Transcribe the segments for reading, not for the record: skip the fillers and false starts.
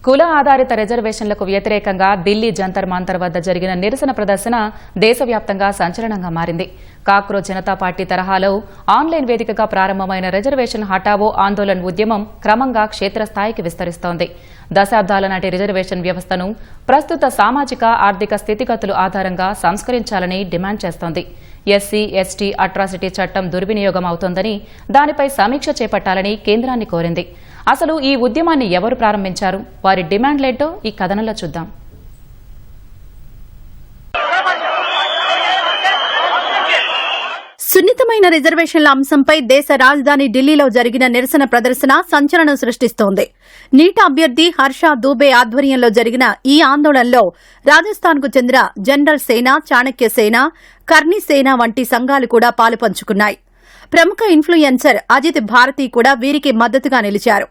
కుల ఆధారిత రిజర్వేషన్లకు వ్యతిరేకంగా ఢిల్లీ జంతర్ మంతర్ వద్ద జరిగిన నిరసన ప్రదర్శన దేశవ్యాప్తంగా సంచలనంగా మారింది. కాక్రోచ్ జనతా పార్టీ తరహాలో ఆన్లైన్ వేదికగా ప్రారంభమైన రిజర్వేషన్ హటావో ఆందోళన్ ఉద్యమం క్రమంగా క్షేత్రస్థాయికి విస్తరిస్తోంది. దశాబ్దాల నాటి రిజర్వేషన్ వ్యవస్థను ప్రస్తుత సామాజిక ఆర్థిక స్థితిగతుల ఆధారంగా సంస్కరించాలని డిమాండ్ చేస్తోంది. ఎస్సీ ఎస్టీ అట్రాసిటీ చట్టం దుర్వినియోగం అవుతోందని, దానిపై సమీక్ష చేపట్టాలని కేంద్రాన్ని కోరింది. అసలు ఈ ఉద్యమాన్ని ఎవరు ప్రారంభించారు, వారి డిమాండ్లేంటో ఈ కథనంలో చూద్దాం. సున్నితమైన రిజర్వేషన్ల అంశంపై దేశ రాజధాని ఢిల్లీలో జరిగిన నిరసన ప్రదర్శన సంచలనం సృష్టిస్తోంది. నీట్ అభ్యర్థి హర్ష దూబే ఆధ్వర్యంలో జరిగిన ఈ ఆందోళనలో రాజస్థాన్కు చెందిన జనరల్ సేన, చాణక్య సేన, కర్ణి సేన వంటి సంఘాలు కూడా పాలుపంచుకున్నాయి. ప్రముఖ ఇన్ఫ్లుయెన్సర్ అజిత్ భారతి కూడా వీరికి మద్దతుగా నిలిచారు.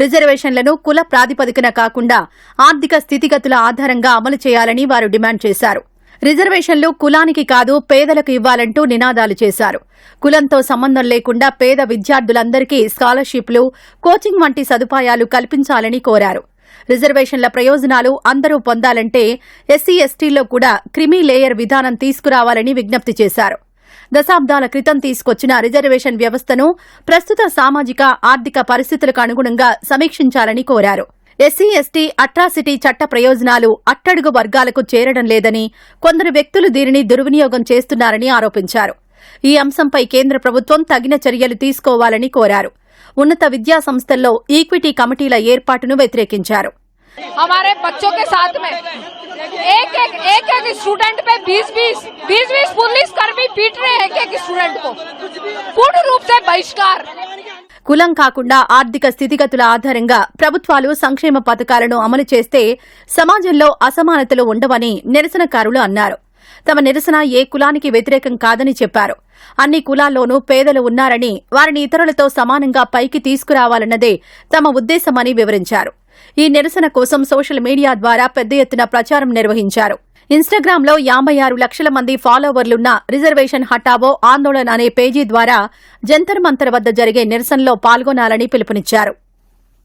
రిజర్వేషన్లను కుల ప్రాతిపదికన కాకుండా ఆర్థిక స్థితిగతుల ఆధారంగా అమలు చేయాలని వారు డిమాండ్ చేశారు. రిజర్వేషన్లు కులానికి కాదు పేదలకు ఇవ్వాలంటూ నినాదాలు చేశారు. కులంతో సంబంధం లేకుండా పేద విద్యార్థులందరికీ స్కాలర్షిప్లు, కోచింగ్ వంటి సదుపాయాలు కల్పించాలని కోరారు. రిజర్వేషన్ల ప్రయోజనాలు అందరూ పొందాలంటే ఎస్సీ ఎస్టీల్లో కూడా క్రిమీ లేయర్ విధానం తీసుకురావాలని విజ్ఞప్తి చేశారు. దశాబ్దాల క్రితం తీసుకొచ్చిన రిజర్వేషన్ వ్యవస్థను ప్రస్తుత సామాజిక ఆర్థిక పరిస్థితులకు అనుగుణంగా సమీక్షించాలని కోరారు. ఎస్సీ ఎస్టీ అట్రాసిటీ చట్ట ప్రయోజనాలు అట్టడుగు వర్గాలకు చేరడం లేదని, కొందరు వ్యక్తులు దీనిని దుర్వినియోగం చేస్తున్నారని ఆరోపించారు. ఈ అంశంపై కేంద్ర ప్రభుత్వం తగిన చర్యలు తీసుకోవాలని కోరారు. ఉన్నత విద్యా సంస్థల్లో ఈక్విటీ కమిటీల ఏర్పాటును వ్యతిరేకించారు. हमारे बच्चों के साथ में एक स्टूडेंट पे 20 पुलिस कर्मी पीट रहे हैं एक स्टूडेंट को पूर्ण रूप से बहिष्कार. కులం కాకుండా ఆర్థిక స్థితిగతుల ఆధారంగా ప్రభుత్వాలు సంక్షేమ పథకాలను అమలు చేస్తే సమాజంలో అసమానతలు ఉండవని నిరసనకారులు అన్నారు. తమ నిరసన ఏ కులానికి వ్యతిరేకం కాదని చెప్పారు. అన్ని కులాల్లోనూ పేదలు ఉన్నారని, వారిని ఇతరులతో సమానంగా పైకి తీసుకురావాలన్నదే తమ ఉద్దేశమని వివరించారు. ఈ నిరసన కోసం సోషల్ మీడియా ద్వారా పెద్ద ఎత్తున ప్రచారం నిర్వహించారు. ఇన్స్టాగ్రామ్లో 56 లక్షల మంది ఫాలోవర్లున్న రిజర్వేషన్ హటావో ఆందోళన్ అనే పేజీ ద్వారా జంతర్ మంతర్ వద్ద జరిగే నిరసనలో పాల్గొనాలని పిలుపునిచ్చారు.